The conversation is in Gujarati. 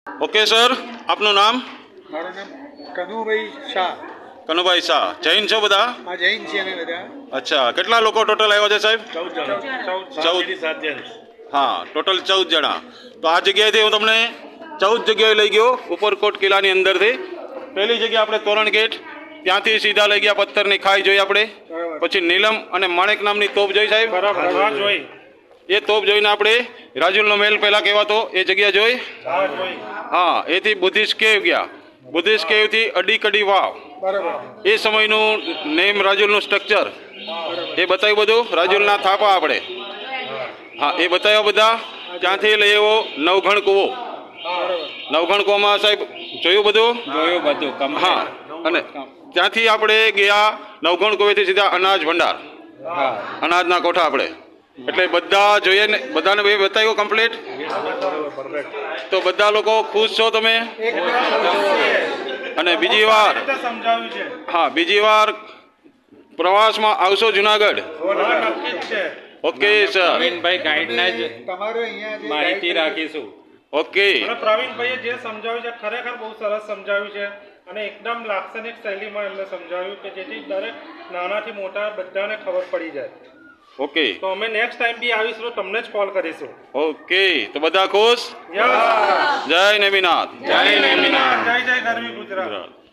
ઓકે સર, આપનું નામ? મારું નામ કનુભાઈ શાહ. કનુભાઈ શાહ. જૈન છો બધા? આ જૈન છીએ અમે બધા. અચ્છા, કેટલા લોકો ટોટલ આવ્યા છે સાહેબ? 14 હા, ટોટલ 14 જણા. તો આ જગ્યાએથી હું તમને 14 જગ્યાએ લઈ ગયો ઉપરકોટ કિલ્લાની અંદરથી. પહેલી જગ્યા આપણે તોરણ ગેટ, ત્યાંથી સીધા લઈ ગયા પથ્થરની ખાઈ જોઈ આપણે. પછી નીલમ અને માણેક નામની તોપ જોઈ સાહેબ? બરાબર જોઈ. એ તોપ જોઈને આપણે રાજુલનો મહેલ પહેલા કહેવાતો એ જગ્યા જોઈ. હા, એથી બુદ્ધિસ્ટ કેવ ગયા. બુદ્ધિસ્ટ કેવથી અડીકડી વાવ, બરાબર. એ સમયનું નેમ રાજુલનું સ્ટ્રક્ચર એ બતાવ્યું બધું. રાજુલના થાપા આપણે હા એ બતાવ્યા બધા. ત્યાંથી લઈ આવ્યો નવઘણ કૂવો. નવઘણ કૂવામાં સાહેબ જોયું બધું? જોયું બધું. હા, અને ત્યાંથી આપણે ગયા નવઘણ કૂવેથી સીધા અનાજ ભંડાર, હા, અનાજના કોઠા આપણે. એટલે બધા જોઈએ ને, બધાને બે બતાવ્યું કમ્પ્લીટ. તો બધા લોકો ખુશ છો તમે? અને બીજી વાર હા, બીજી વાર પ્રવાસમાં આવશો જુનાગઢ? ઓકે સર, પ્રવીણભાઈ ગાઈડને જ તમારો અહીંયા જે માહિતી રાખીશું. ઓકે. અને પ્રવીણભાઈએ જે સમજાવ્યું છે ખરેખર બહુ સરસ સમજાવ્યું છે અને એકદમ લાક્ષણિક શૈલીમાં એમને સમજાવ્યું કે જેથી દરેક નાનાથી મોટા બધાને ખબર પડી જાય. ઓકે. તો અમે નેક્સ્ટ ટાઈમ બી આવીશું તો તમને જ કોલ કરીશું. ઓકે, તો બધા ખુશ? જય નેમિનાથ. જય નેમિનાથ. જય જય ગરવી ગુજરાત.